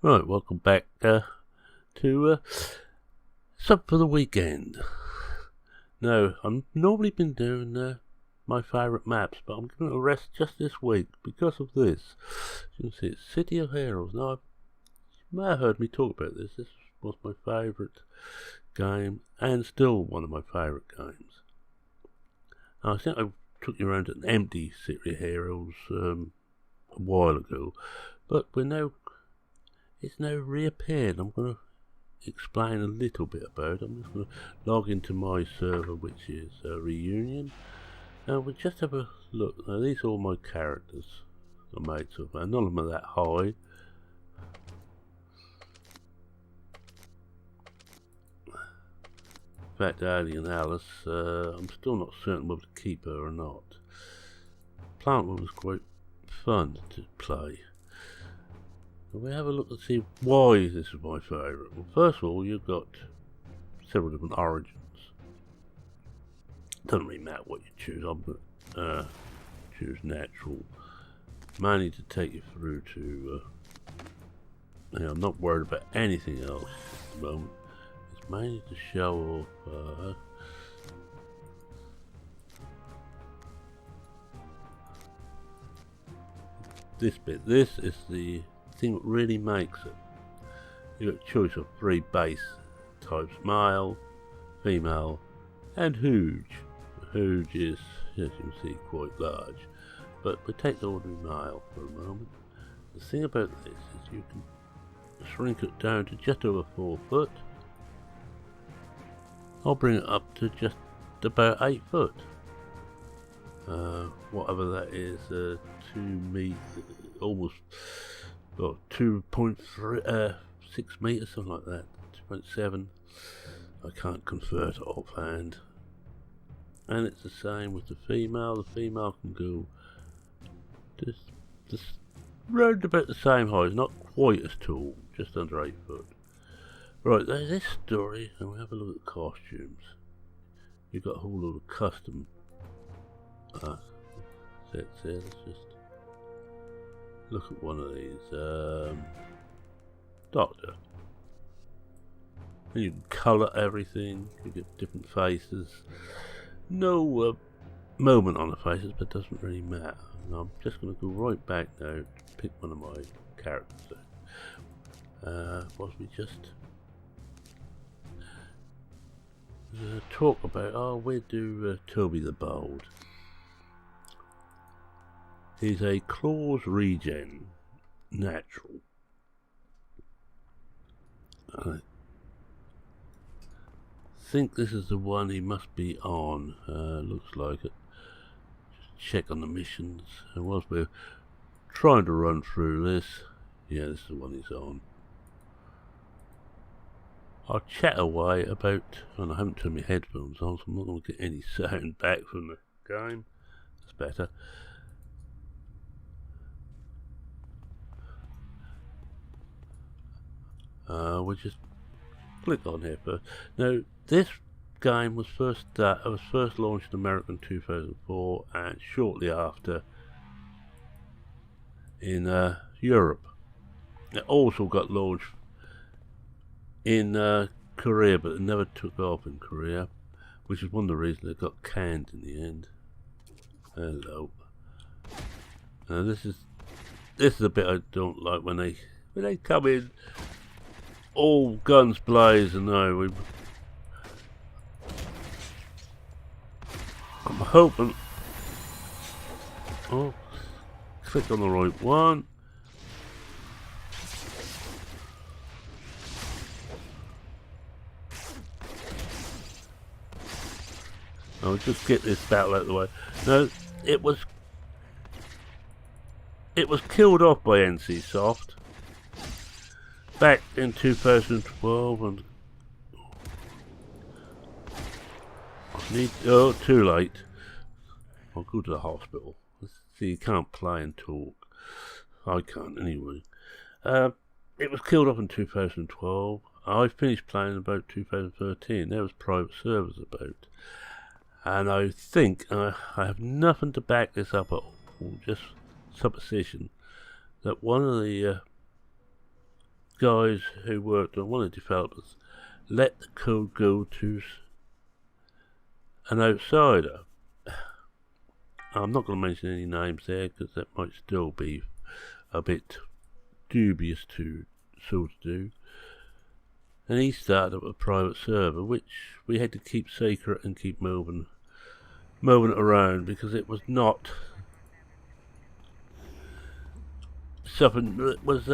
Right, welcome back to Sub for the Weekend. Now, I've normally been doing my favourite maps, but I'm going to rest just this week because of this. You can see it's City of Heroes. Now, you may have heard me talk about this. This was my favourite game and still one of my favourite games. Now, I think I took you around an empty City of Heroes a while ago, but it's now reappeared. I'm going to explain a little bit about it. I'm just going to log into my server, which is Reunion, and we'll just have a look. Now, these are all my characters I made so far. None of them are that high. In fact, Alien Alice, I'm still not certain whether to keep her or not. Plant One was quite fun to play. We have a look and see why this is my favourite. Well, first of all, you've got several different origins. Doesn't really matter what you choose. I'm going to choose natural, mainly to take you through to. I'm not worried about anything else at the moment. It's mainly to show off. This bit. This is the thing that really makes it. You've got a choice of 3 base types: male, female, and hooge. The hooge is, as you can see, quite large, but we take the ordinary male for a moment. The thing about this is you can shrink it down to just over 4 foot. I'll bring it up to just about 8 foot. Whatever that is, 2 meters, almost. 2.6 meters, something like that. 2.7. I can't convert it offhand. And it's the same with the female. The female can go just round about the same height, not quite as tall, just under 8 foot. Right, there's this story, and we have a look at the costumes. You've got a whole lot of custom sets there. Let's just look at one of these. Doctor. And you can colour everything. You get different faces. No moment on the faces, but it doesn't really matter. And I'm just going to go right back now to pick one of my characters out. What we just talk about? We do Toby the Bold. He's a claws regen natural. I think this is the one he must be on. Looks like it. Just check on the missions. And whilst we're trying to run through this, yeah, this is the one he's on. I'll chat away about, and I haven't turned my headphones on, so I'm not going to get any sound back from the game. That's better. We'll just click on here first. Now, this game was first launched in America in 2004, and shortly after in Europe. It also got launched in Korea, but it never took off in Korea, which is one of the reasons it got canned in the end. Hello. Now this is the bit I don't like when they come in all guns blazing. No, I'm hoping. Oh, click on the right one. I'll just get this battle out of the way. No, it was killed off by NCSoft back in 2012, and too late. I'll go to the hospital. See, you can't play and talk. I can't anyway. It was killed off in 2012. I finished playing about 2013. There was private servers about. And I think, I have nothing to back this up at all, just supposition, that one of the guys who worked on, one of the developers, let the code go to an outsider. I'm not going to mention any names there because that might still be a bit dubious to do. And he started up a private server which we had to keep secret and keep moving it around because it was not something that was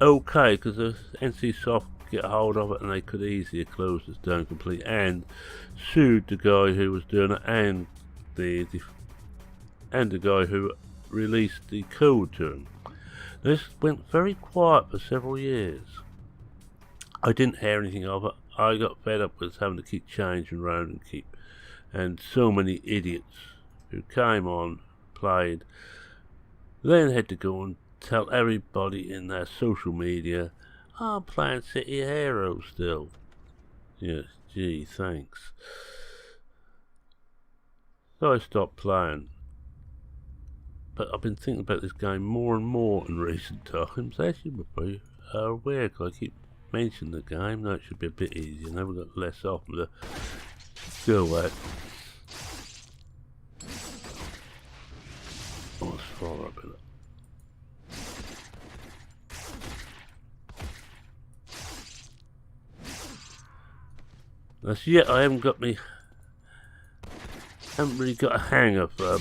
okay, because the NCSoft get a hold of it and they could easily close this down completely and sued the guy who was doing it and the guy who released the code to him. This went very quiet for several years. I didn't hear anything of it. I got fed up with having to keep changing around and so many idiots who came on, played, then had to go and tell everybody in their social media, I'm playing City Heroes still. Yes, gee, thanks. So I stopped playing. But I've been thinking about this game more and more in recent times. As you would be aware, because I keep mentioning the game. Now it should be a bit easier. Now we've got less off to go at. Oh, let's follow up in it. As yet, I haven't really got a hang of the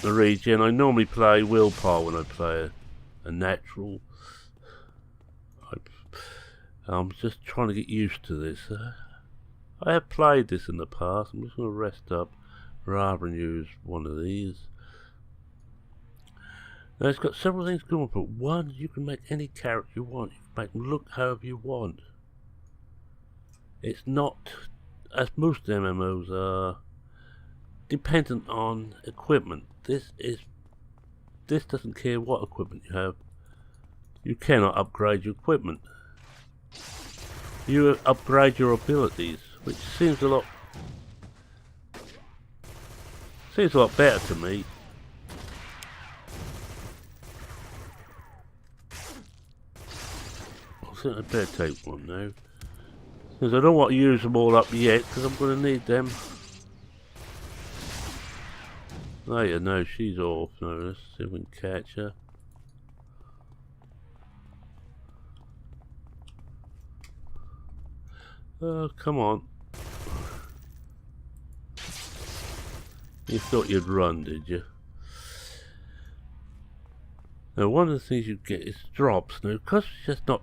regen. I normally play willpower when I play a natural. I'm just trying to get used to this. I have played this in the past. I'm just going to rest up rather than use one of these. Now it's got several things going for it. One, you can make any character you want. You can make them look however you want. It's not, as most MMOs are, dependent on equipment. This doesn't care what equipment you have. You cannot upgrade your equipment. You upgrade your abilities, which seems a lot better to me. I think I'd better take one now, because I don't want to use them all up yet, because I'm going to need them. Oh yeah, no, she's off. No, let's see if we can catch her. Oh, come on. You thought you'd run, did you? Now, one of the things you get is drops. Now, because it's just not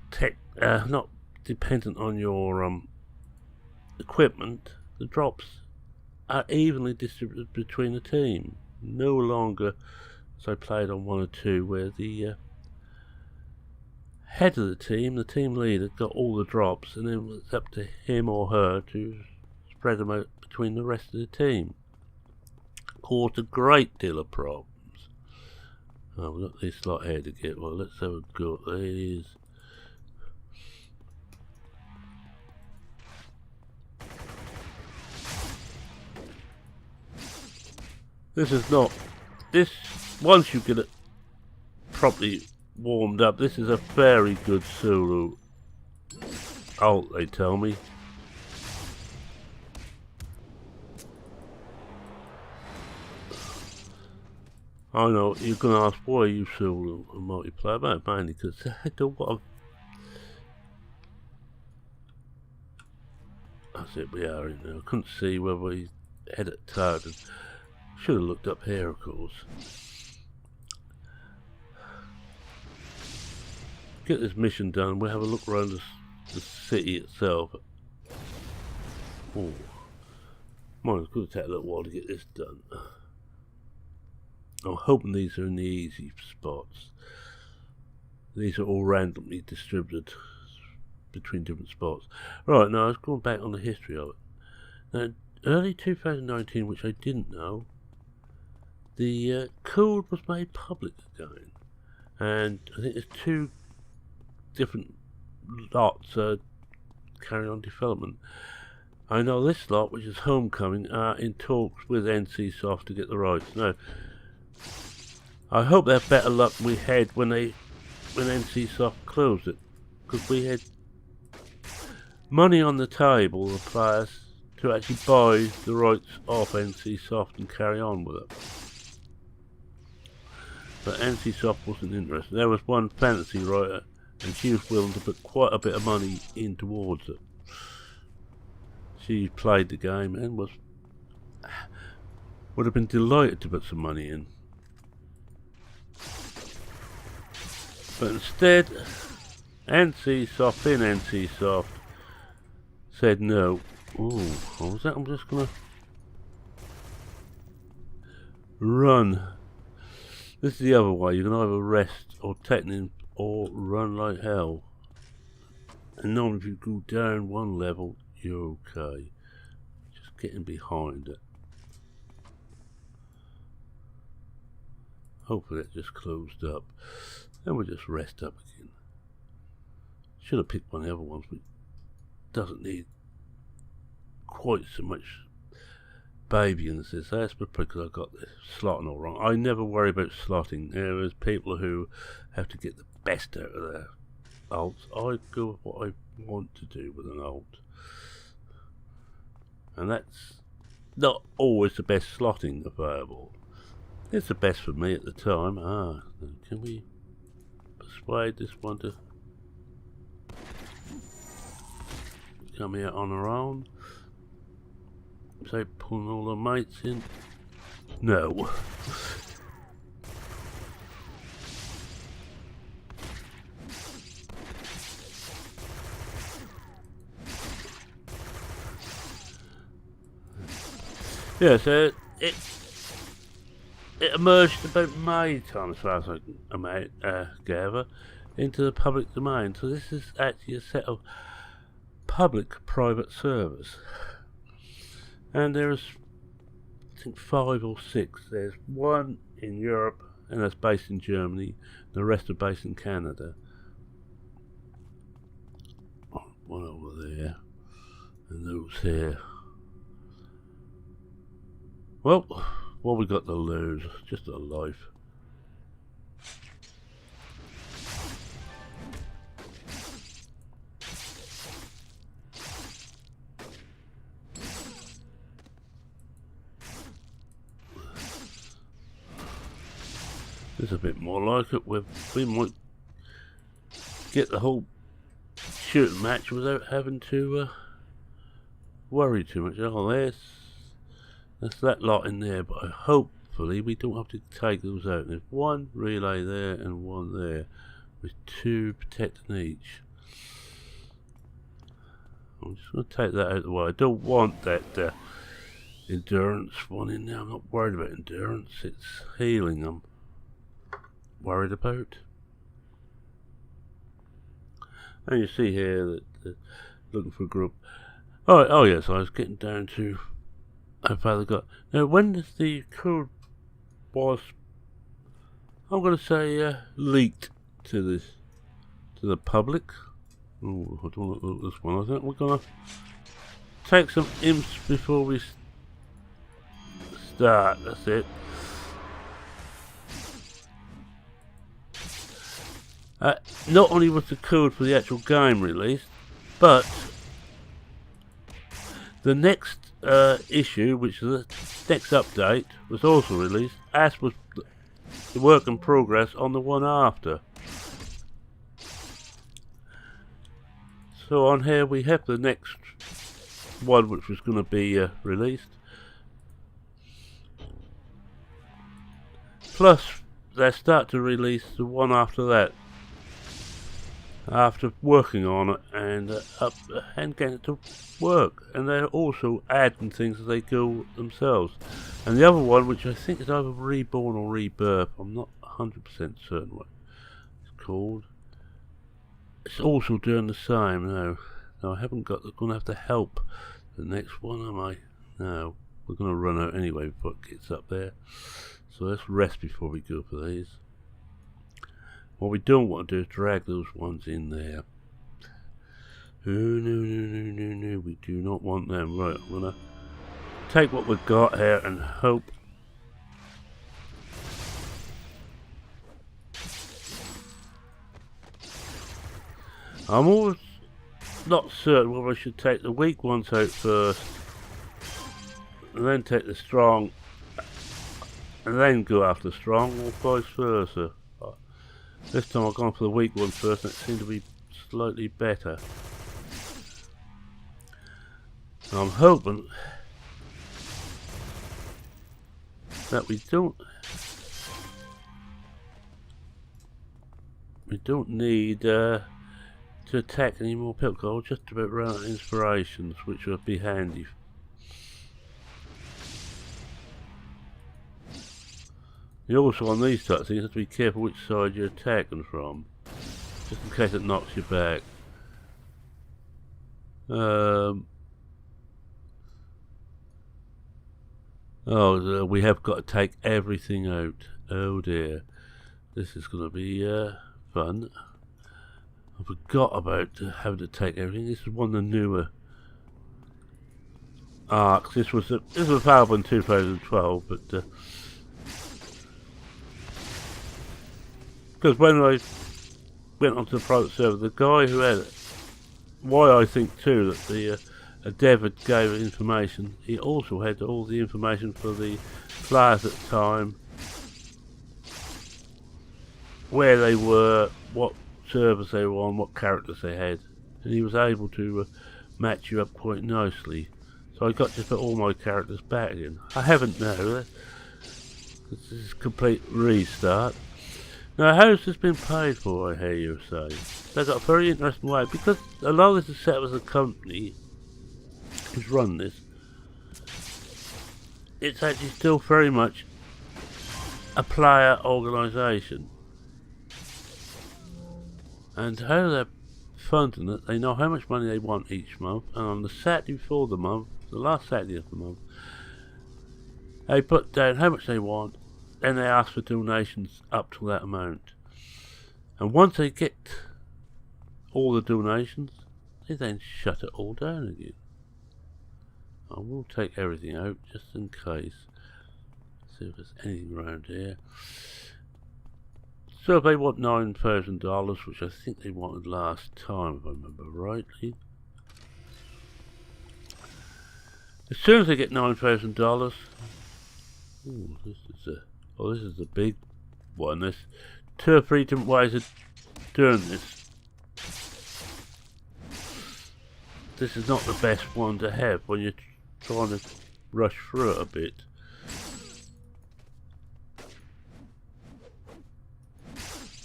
dependent on your equipment, the drops are evenly distributed between the team. No longer, as I played on 1 or 2, where the head of the team leader, got all the drops, and then it was up to him or her to spread them out between the rest of the team. Caused a great deal of problems. Oh, we've got this lot here to get. Well, let's have a go at these. Once you get it properly warmed up, this is a very good solo ult, they tell me. I know, you're going to ask why you solo and multiplayer, but mainly because that's it, we are in there. I couldn't see whether we had it targeted. Should have looked up here, of course. Get this mission done, we'll have a look around the city itself. Oh, it's going to take a little while to get this done. I'm hoping these are in the easy spots. These are all randomly distributed between different spots. Right, now let's go back on the history of it. Now, early 2019, which I didn't know, the code was made public again. And I think there's 2 different lots carrying on development. I know this lot, which is Homecoming, are in talks with NCSoft to get the rights. Now, I hope they have better luck than we had when NCSoft closed it. because we had money on the table, the players, to actually buy the rights of NCSoft and carry on with it. But NCSoft wasn't interested. There was one fantasy writer, and she was willing to put quite a bit of money in towards it. She played the game and would have been delighted to put some money in. But instead, NCSoft said no. Ooh, what was that? I'm just gonna run. This is the other way. You can either rest or technically or run like hell. And normally if you go down one level, you're okay. Just getting behind it. Hopefully it just closed up. Then we'll just rest up again. Should have picked one of the other ones, but it doesn't need quite so much babying as this. That's because I got the slotting all wrong. I never worry about slotting. There's people who have to get the best out of their alts. I go with what I want to do with an alt. And that's not always the best slotting available. It's the best for me at the time. Can we persuade this one to come here on her own? Say pulling all the mates in? No. Yeah, so it emerged about May time, as far as I can gather, into the public domain. So this is actually a set of public-private servers. And there's, I think, 5 or 6. There's one in Europe, and that's based in Germany. The rest are based in Canada. One over there, and those here. Well, what we got to lose? Just a life. This is a bit more like it. We might get the whole shooting match without having to worry too much. Oh, that's that lot in there, but hopefully we don't have to take those out. There's one relay there and one there, with 2 protecting each. I'm just going to take that out of the way. I don't want that endurance one in there. I'm not worried about endurance. It's healing I'm worried about. And you see here that looking for a group. Oh yes, I was getting down to how far they got. Now, when does the code was, I'm going to say, leaked to the public? Oh, I don't look at this one. I think we're going to take some imps before we start. That's it. Not only was the code for the actual game released, but the next issue, which is the next update, was also released, as was the work in progress on the one after. So on here we have the next one, which was going to be released. Plus, they start to release the one after that, after working on it and getting it to work, and they're also adding things as they go themselves. And the other one, which I think is either Reborn or Rebirth, I'm not 100% certain what it's called, it's also doing the same. No, I haven't got. I'm gonna have to help the next one, am I? No, we're gonna run out anyway before it gets up there. So let's rest before we go for these. What we don't want to do is drag those ones in there. Oh, no, we do not want them. Right, I'm going to take what we've got here and hope. I'm always not certain whether I should take the weak ones out first, and then take the strong, and then go after the strong, or vice versa. This time I've gone for the weak ones first, and it seemed to be slightly better. And I'm hoping that we don't need to attack any more people. I'll just about run out of inspirations, which would be handy. You also, on these types of things, have to be careful which side you're attacking from, just in case it knocks you back. Oh, we have got to take everything out. Oh dear. This is going to be fun. I forgot about having to take everything. This is one of the newer arcs. This was available in 2012, but because when I went onto the private server, the guy who had it, why I think too that the a dev had gave information, he also had all the information for the players at the time, where they were, what servers they were on, what characters they had, and he was able to match you up quite nicely. So I got to put all my characters back in. I haven't now. This is a complete restart. Now, how's this been paid for, I hear you say? They've got a very interesting way, because a lot of this is set up as a company who's run this. It's actually still very much a player organisation. And how they're funding it, they know how much money they want each month, and on the Saturday before the month, the last Saturday of the month, they put down how much they want, then they ask for donations up to that amount. And once they get all the donations, they then shut it all down again. I will take everything out just in case. See if there's anything around here. So they want $9,000, which I think they wanted last time, if I remember rightly. As soon as they get $9,000, this is a big one. There's 2 or 3 different ways of doing this. This is not the best one to have when you're trying to rush through it a bit.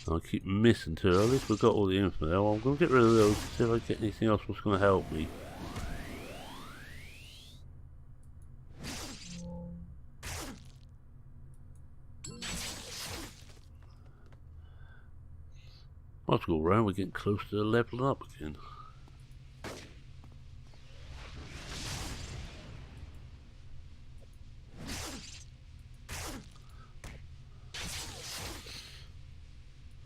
I keep missing too. At least we've got all the info now. I'm going to get rid of those, see if I get anything else that's going to help me. Let's go around, we're getting close to leveling up again.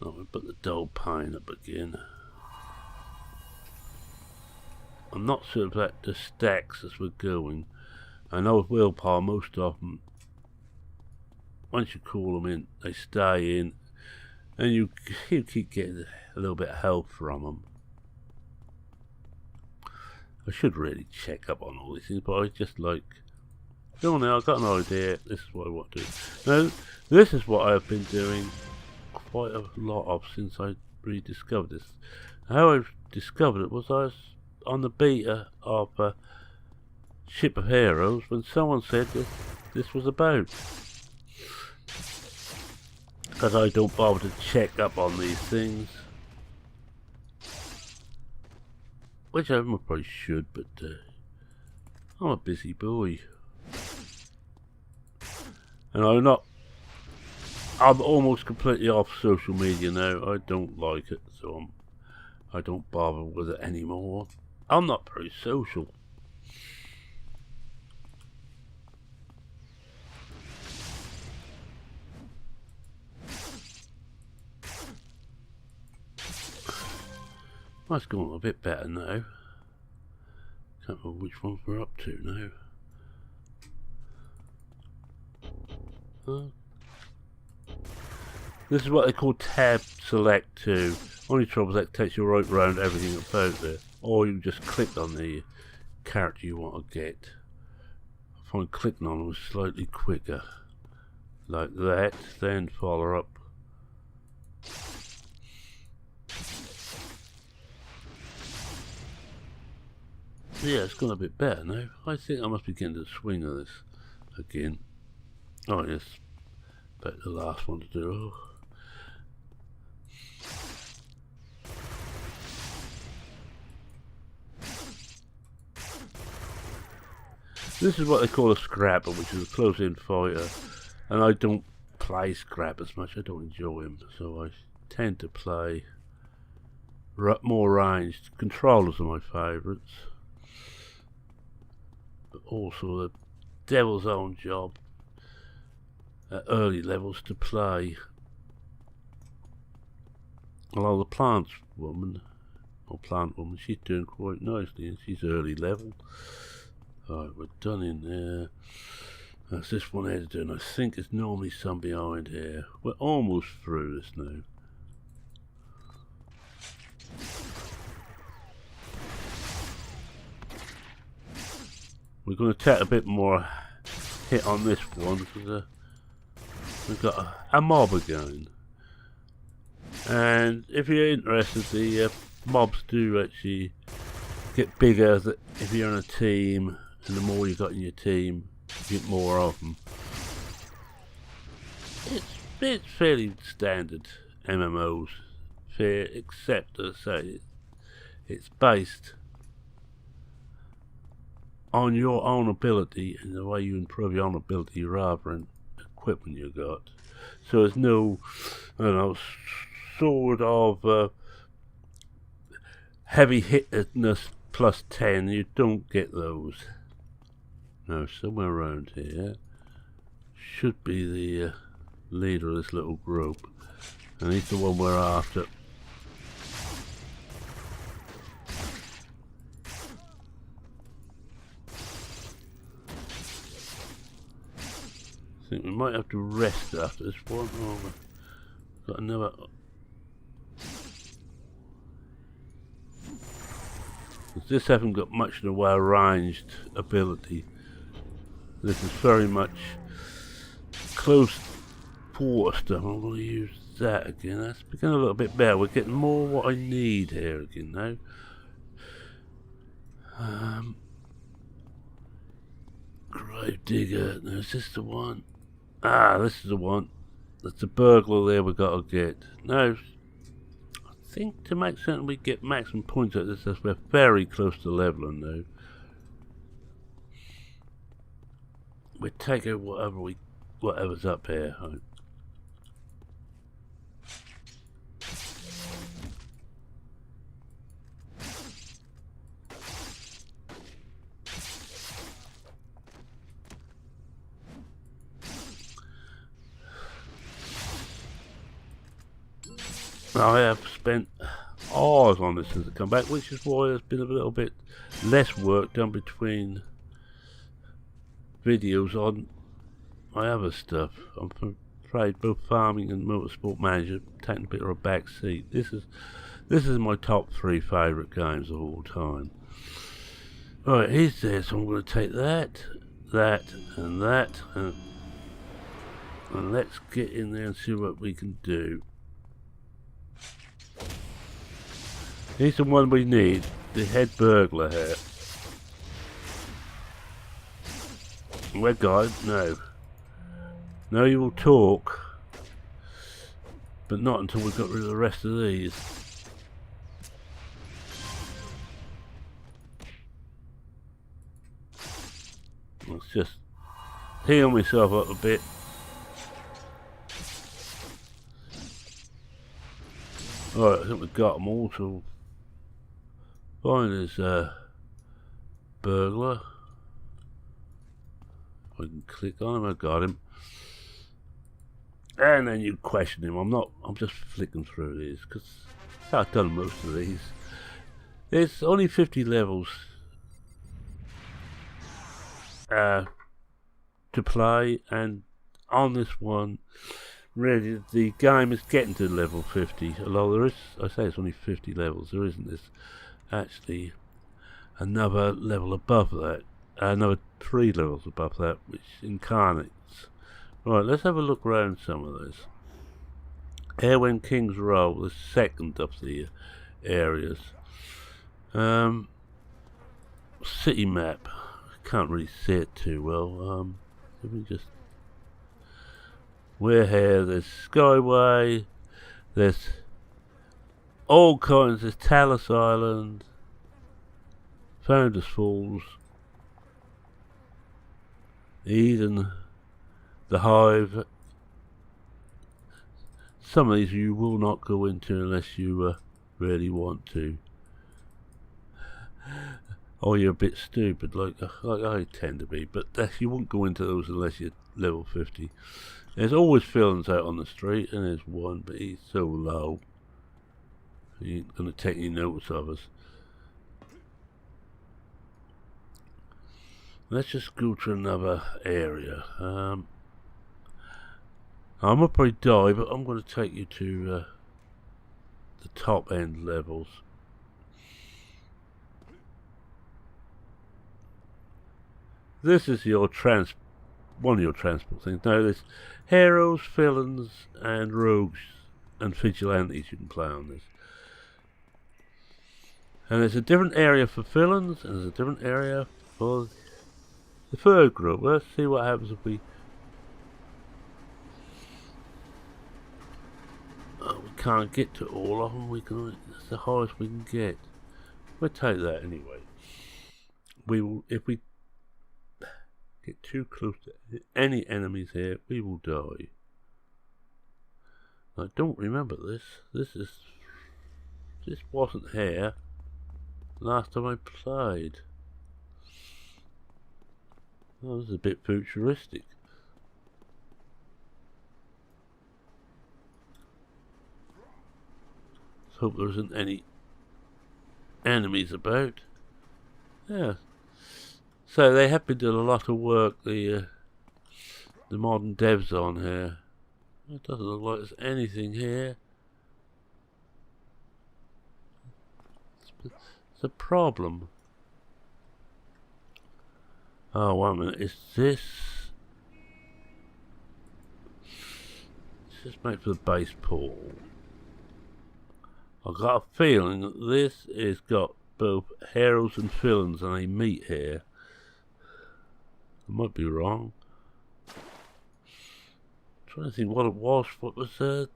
Oh, we put the dull pine up again. I'm not sure if that just stacks as we're going. I know with willpower, most of them, once you call them in, they stay in. And you keep getting a little bit of health from them. I should really check up on all these things, but I just like, go on now, I've got an idea, this is what I want to do. Now, this is what I've been doing quite a lot of since I rediscovered this. How I discovered it was I was on the beta of Ship of Heroes when someone said this was about. Because I don't bother to check up on these things, which I probably should, but I'm a busy boy, and I'm almost completely off social media now. I don't like it, so I don't bother with it anymore. I'm not very social. That's going a bit better now. Can't remember which one we're up to now. This is what they call tab select 2. Only trouble is that takes you right round everything that's out there. Or you just click on the character you want to get. I find clicking on them is slightly quicker. Like that, then follow up. Yeah, it's gone a bit better now. I think I must be getting the swing of this again. Oh yes, back to the last one to do. This is what they call a scrapper, which is a close-in fighter, and I don't play scrappers much. I don't enjoy them, so I tend to play more ranged. Controllers are my favourites, but also the devil's own job at early levels to play. Although the plant woman, she's doing quite nicely, and she's early level. Alright, we're done in there. That's this one here to do, and I think there's normally some behind here. We're almost through this now. We're going to take a bit more hit on this one because we've got a mob again. And if you're interested, the mobs do actually get bigger if you're on a team, and the more you've got in your team, you get more of them. It's fairly standard MMOs, fair, except as I say, it's based on your own ability and the way you improve your own ability rather than equipment you got. So there's no, I don't know, sort of heavy hittedness plus 10. You don't get those. No, somewhere around here should be the leader of this little group, and he's the one we're after. I think we might have to rest after this one. Oh, we've got another. This haven't got much in the way of ranged ability. This is very much close quarter stuff. I'm going to use that again. That's becoming a little bit better. We're getting more what I need here again now. Grave digger. No, is this the one? Ah, this is the one. That's the burglar there we got to get. Now, I think to make certain we get maximum points at this, we're very close to leveling now. We take out whatever's up here. I have spent hours on this since I come back, which is why there's been a little bit less work done between videos on my other stuff. I'm afraid both farming and motorsport manager taking a bit of a back seat. This is my top 3 favourite games of all time. Right, he's there, so I'm going to take that, and let's get in there and see what we can do. He's the one we need, the head burglar here. We're gone. No. No, you will talk, but not until we've got rid of the rest of these. Let's just heal myself up a bit. Alright, I think we've got them all, so find his burglar. I can click on him, I got him. And then you question him. I'm just flicking through these because I've done most of these. There's only 50 levels to play, and on this one really the game is getting to level 50. Although there is, I say it's only 50 levels. There isn't this actually another level above that. Another 3 levels above that, which incarnates. Right, let's have a look around some of this. Airwen King's Roll, the second of the areas. City map. Can't really see it too well. Let me just. We're here. There's Skyway. There's all kinds. There's Talus Island, Founders Falls, Eden, the Hive. Some of these you will not go into unless you really want to. Or you're a bit stupid, like I tend to be. But you won't go into those unless you're level 50. There's always villains out on the street, and there's one, but he's so low. He ain't going to take any notice of us. Let's just go to another area. I'm going to probably die, but I'm going to take you to the top end levels. This is your one of your transport things. Now there's heroes, villains, and rogues and vigilantes you can play on this. And there's a different area for villains, and there's a different area for the third group. Let's see what happens if we... Oh, we can't get to all of them. That's the highest we can get. We'll take that anyway. We will, if we get too close to any enemies here, we will die. I don't remember this. This wasn't here last time I played. Oh, this is a bit futuristic. Let's hope there isn't any enemies about. Yeah. So they have been doing a lot of work, the modern devs on here. It doesn't look like there's anything here. It's a problem. Oh, wait a minute, is this... Let's just make for the base pool. I've got a feeling that this has got both heroes and villains and they meet here. I might be wrong. I'm trying to think what it was. What was the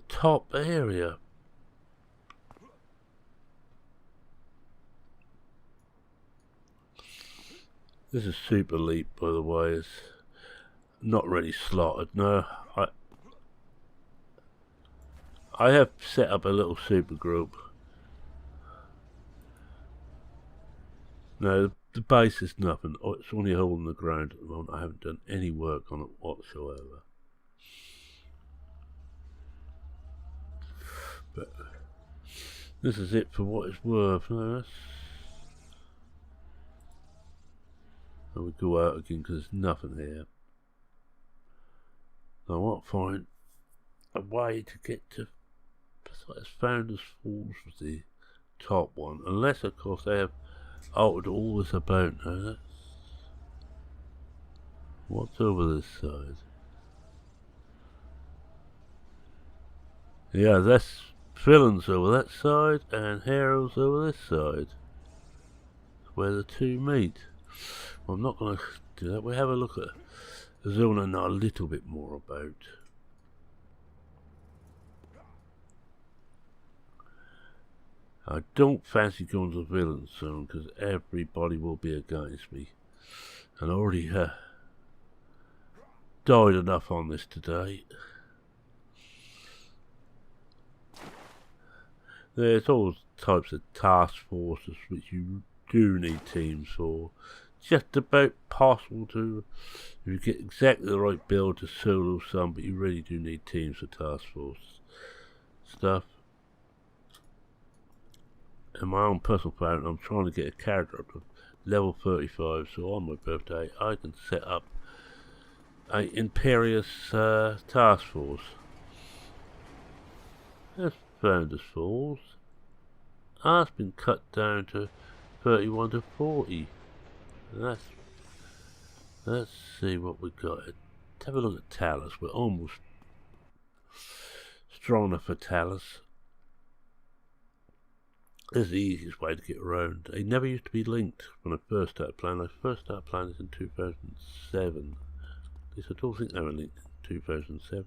top area? This is Super Leap, by the way. It's not really slotted. No, I have set up a little super group. No, the base is nothing. It's only a hole in the ground at the moment. I haven't done any work on it whatsoever. But this is it for what it's worth. No, and we go out again because there's nothing here. I want to find a way to get to... It's Founders Falls was the top one. Unless, of course, they have altered all this about now. What's over this side? Yeah, that's villains over that side and heroes over this side. Where the two meet. Well, I'm not going to do that. We'll have a look at a zone I know a little bit more about. I don't fancy going to the villain zone because everybody will be against me. And I already died enough on this today. There's all types of task forces which you do need teams for. Just about possible to, if you get exactly the right build, to solo some, but you really do need teams for task force stuff. In my own personal plan, I'm trying to get a character up to level 35, so on my birthday I can set up a Imperious task force. That's Founders Falls. It's been cut down to 31 to 40. Let's see what we got. Let's have a look at Talos. We're almost strong enough for Talos. This is the easiest way to get around. They never used to be linked when I first started playing. I first started playing this in 2007. At least I don't think they were linked in 2007.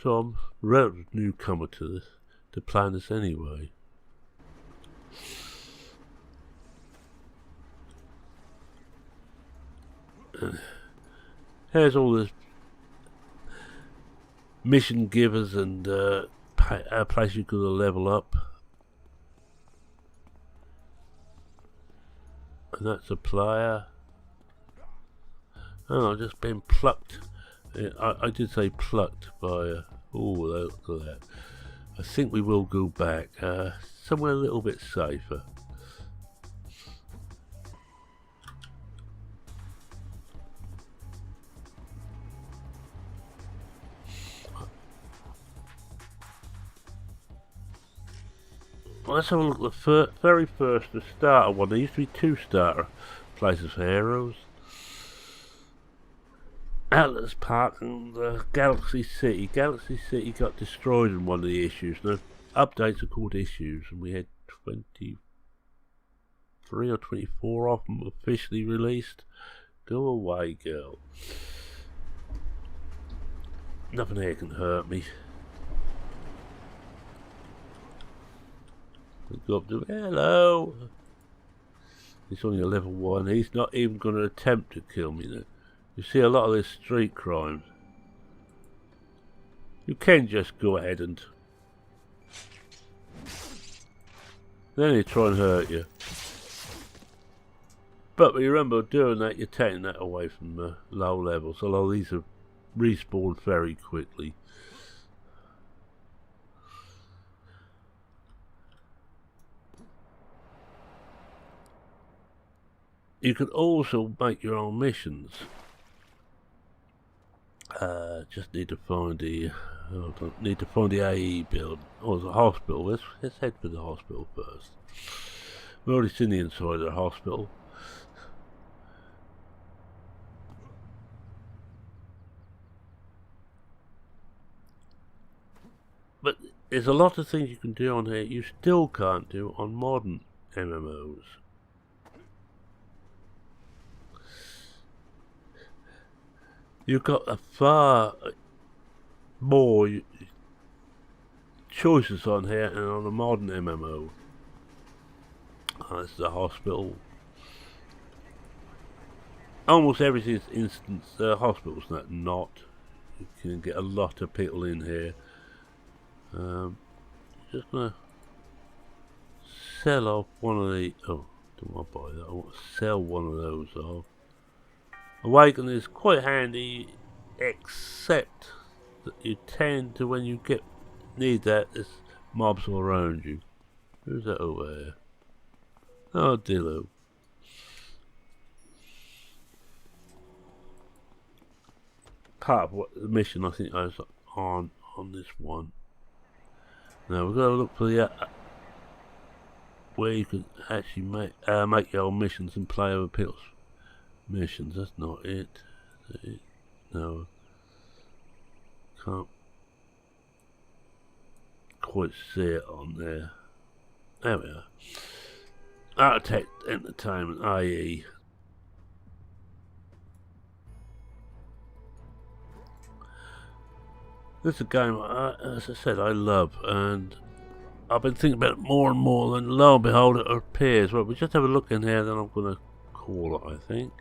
So I'm a relative newcomer to this, to playing this anyway. Here's all this mission givers and a place you could level up. And that's a player. Oh, I've just been plucked. I did say plucked by... oh, look at that. I think we will go back. Somewhere a little bit safer. Let's have a look at the very first, the starter one. There used to be 2 starter places for heroes. Atlas Park and Galaxy City. Galaxy City got destroyed in one of the issues. Now, updates are called issues, and we had 23 or 24 of them officially released. Go away, girl. Nothing here can hurt me. We go up to hello. He's only a level 1. He's not even going to attempt to kill me now. You see a lot of this street crime. You can just go ahead and then they try and hurt you. But remember, doing that, you're taking that away from the low levels. Although these have respawned very quickly. You can also make your own missions. Just need to find the AE building. Oh, the hospital. Let's head for the hospital first. We've already seen the inside of the hospital. But there's a lot of things you can do on here you still can't do on modern MMOs. You've got a far more choices on here than on a modern MMO. That's the hospital. Almost every instance, hospital's not. You can get a lot of people in here. Just gonna sell off one of the. Oh, don't want to buy that. I want to sell one of those off. Awaken is quite handy, except that you tend to, when you need that, there's mobs all around you. Who's that over there? Oh, Dillo. Part of what the mission I think I was on this one. Now we've got to look for the where you can actually make your own missions and play other people's missions. That's not it. Is that it? No. Can't quite see it on there. There we are. Architect Entertainment, IE. This is a game, as I said, I love, and I've been thinking about it more and more, and lo and behold, it appears. Well, we just have a look in here, then I'm going to call it, I think.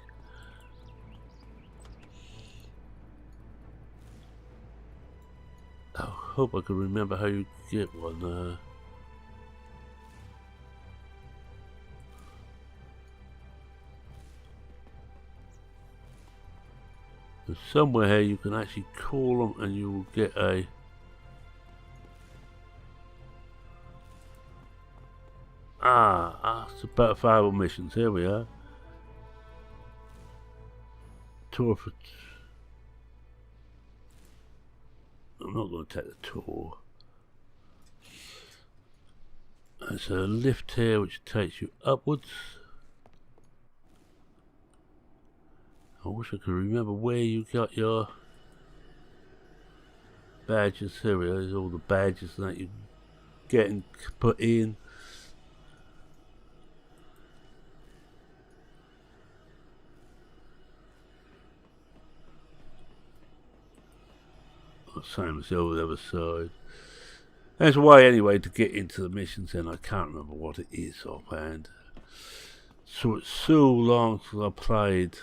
I hope I can remember how you get one. There's somewhere here you can actually call them and you will get a... it's about 5 missions. Here we are. tour for... I'm not going to take the tour. There's a lift here which takes you upwards. I wish I could remember where you got your badges. Here we are, there's all the badges that you get and put in. Same as the other side. There's a way anyway to get into the missions, and I can't remember what it is offhand. So it's so long since I played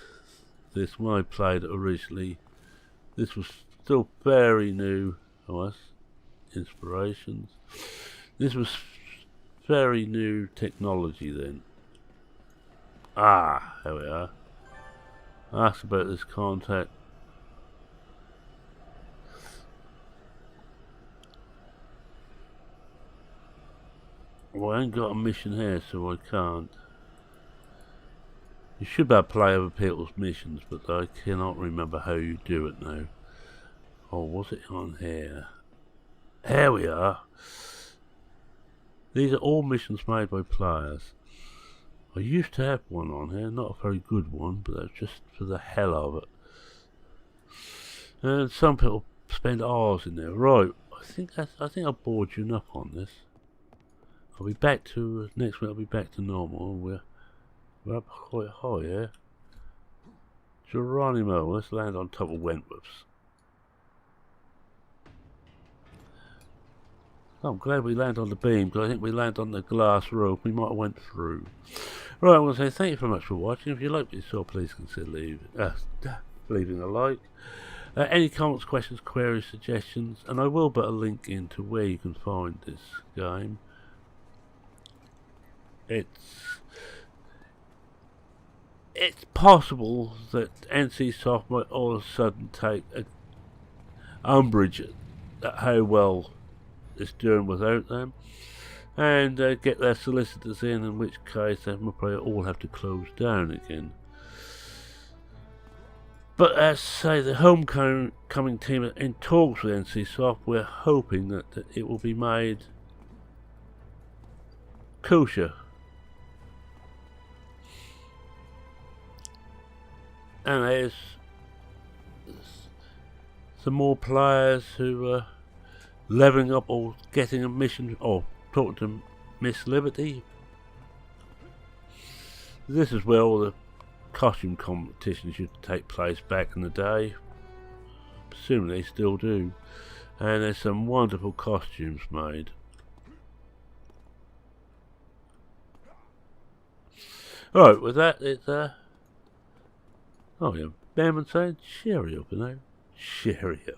this. When I played it originally, this was still very new to us. Inspirations. This was very new technology then. Ah, here we are. Ask about this contact. Well, I ain't got a mission here, so I can't. You should be able to play other people's missions, but I cannot remember how you do it now. Oh, was it on here? Here we are. These are all missions made by players. I used to have one on here, not a very good one, but that's just for the hell of it. And some people spend hours in there. Right, I think I've bored you enough on this. I'll be back to next week. I'll be back to normal. We're up quite high here. Geronimo, let's land on top of Wentworth's. Oh, I'm glad we land on the beam, because I think we land on the glass roof. We might have went through. Right, I want to say thank you very much for watching. If you like what you saw, please consider leaving a like. Any comments, questions, queries, suggestions, and I will put a link into where you can find this game. It's possible that NCSoft might all of a sudden take umbrage at how well it's doing without them, and get their solicitors in which case they will probably all have to close down again. But as say, the homecoming team are in talks with NCSoft. We're hoping that it will be made kosher. And there's some more players who are leveling up or getting a mission or talking to Miss Liberty. This is where all the costume competitions used to take place back in the day. Presumably they still do. And there's some wonderful costumes made. Alright, with that, it's oh yeah, Bearman saying cheerio for now. Cheerio.